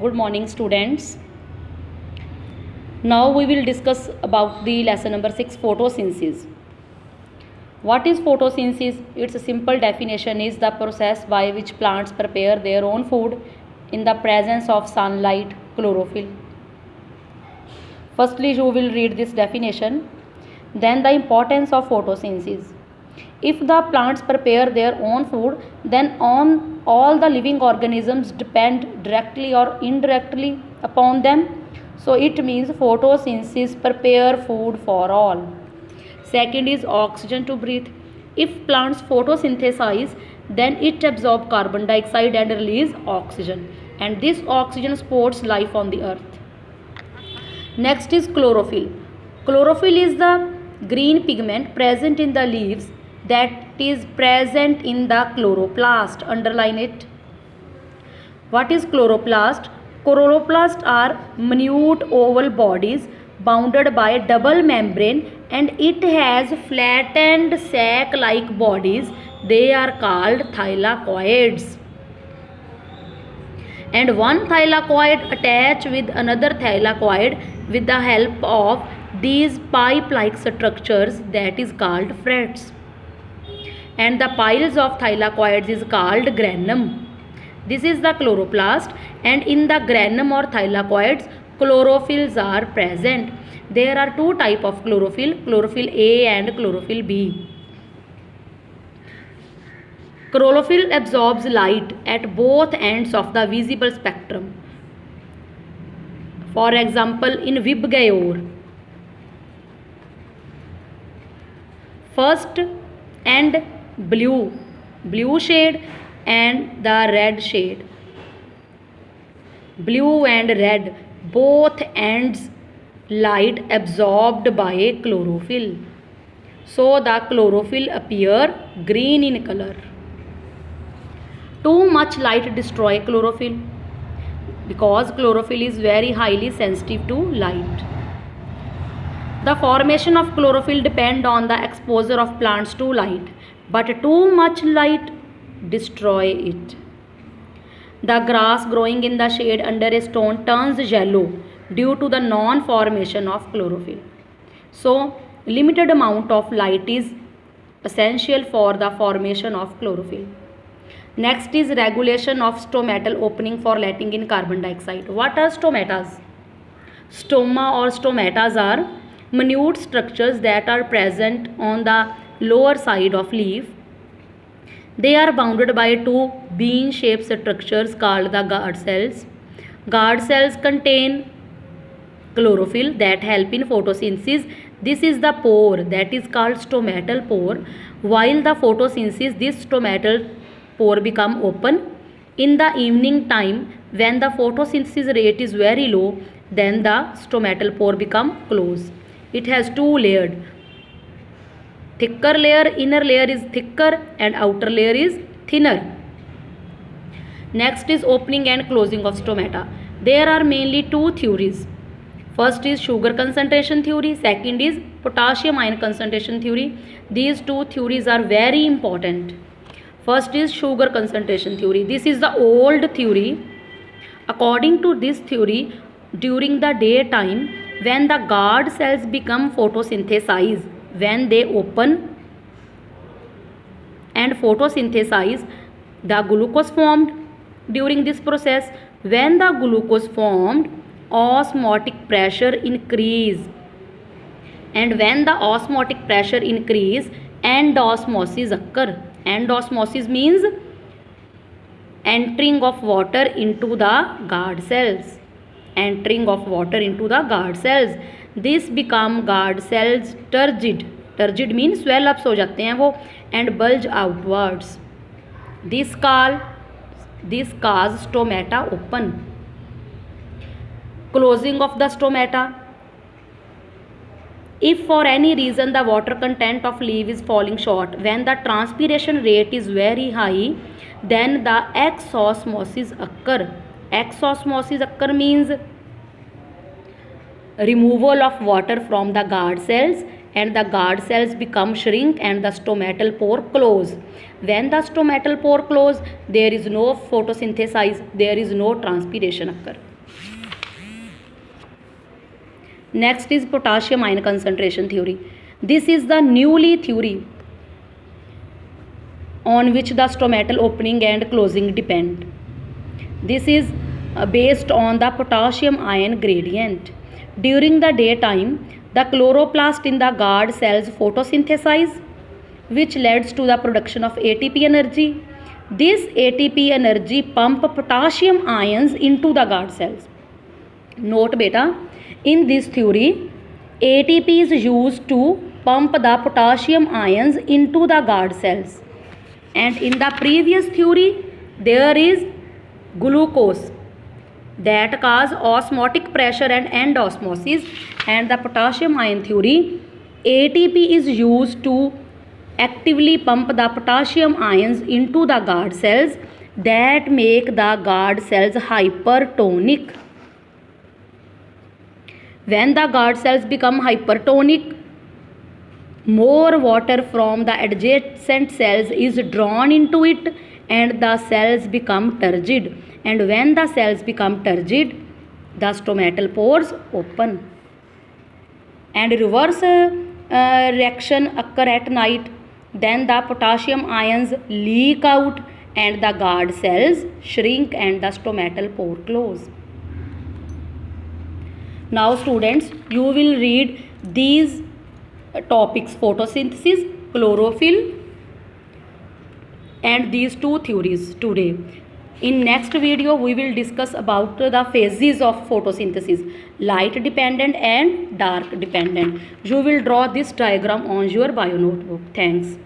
Good morning, students. Now we will discuss about the lesson number 6, photosynthesis. What is photosynthesis? Its simple definition is the process by which plants prepare their own food in the presence of sunlight, chlorophyll. Firstly, you will read this definition. Then the importance of photosynthesis. If the plants prepare their own food, then on all the living organisms depend directly or indirectly upon them. So it means photosynthesis prepare food for all. Second is oxygen to breathe. If plants photosynthesize, then it absorb carbon dioxide and release oxygen, and this oxygen supports life on the earth. Next is chlorophyll. Chlorophyll is the green pigment present in the leaves that is present in the chloroplast. Underline it. What is chloroplast? Chloroplasts are minute oval bodies bounded by a double membrane, and it has flattened sac-like bodies. They are called thylakoids. And one thylakoid attach with another thylakoid with the help of these pipe-like structures, that is called frets. And the piles of thylakoids is called granum. This is the chloroplast, and in the granum or thylakoids, chlorophylls are present. There are two types of chlorophyll, chlorophyll A and chlorophyll B. Chlorophyll absorbs light at both ends of the visible spectrum. For example, in VibGyor, first and blue shade and the red shade. Blue and red, both ends light absorbed by chlorophyll. So the chlorophyll appear green in color. Too much light destroy chlorophyll because chlorophyll is very highly sensitive to light. The formation of chlorophyll depend on the exposure of plants to light, but too much light destroy it. The grass growing in the shade under a stone turns yellow due to the non-formation of chlorophyll. So, limited amount of light is essential for the formation of chlorophyll. Next is regulation of stomatal opening for letting in carbon dioxide. What are stomatas? Stoma or stomatas are minute structures that are present on the lower side of leaf. They are bounded by two bean-shaped structures called the guard cells. Guard cells contain chlorophyll that help in photosynthesis. This is the pore that is called stomatal pore. While the photosynthesis, this stomatal pore become open. In the evening time, when the photosynthesis rate is very low, then the stomatal pore become closed. It has two layered. Thicker layer, inner layer is thicker and outer layer is thinner. Next is opening and closing of stomata. There are mainly two theories. First is sugar concentration theory, second is potassium ion concentration theory. These two theories are very important. First is sugar concentration theory. This is the old theory. According to this theory, during the daytime, when the guard cells become photosynthesized, when they open and photosynthesize, the glucose formed. During this process, when the glucose formed, osmotic pressure increase, and when the osmotic pressure increase, endosmosis occur. Endosmosis means entering of water into the guard cells. Entering of water into the guard cells. This become guard cells turgid. Turgid means swell ups हो जाते हैं वो, and bulge outwards. This cause stomata open. Closing of the stomata. If for any reason the water content of leaf is falling short, when the transpiration rate is very high, then the exosmosis occur. Exosmosis occur means removal of water from the guard cells, and the guard cells become shrink and the stomatal pore close. When the stomatal pore close, there is no photosynthesis, there is no transpiration occur. Next is potassium ion concentration theory. This is the newly theory on which the stomatal opening and closing depend. This is based on the potassium ion gradient. During the daytime, the chloroplast in the guard cells photosynthesize, which leads to the production of ATP energy. This ATP energy pump potassium ions into the guard cells. Note beta, in this theory, ATP is used to pump the potassium ions into the guard cells. And in the previous theory, there is glucose that cause osmotic pressure and end osmosis, and the potassium ion theory, ATP is used to actively pump the potassium ions into the guard cells that make the guard cells hypertonic. When the guard cells become hypertonic, more water from the adjacent cells is drawn into it and the cells become turgid. And when the cells become turgid, the stomatal pores open. And reverse reaction occur at night. Then the potassium ions leak out and the guard cells shrink and the stomatal pore close. Now students, you will read these topics: photosynthesis, chlorophyll, and these two theories today. In next video, we will discuss about the phases of photosynthesis: light dependent and dark dependent. You will draw this diagram on your bio notebook. Thanks.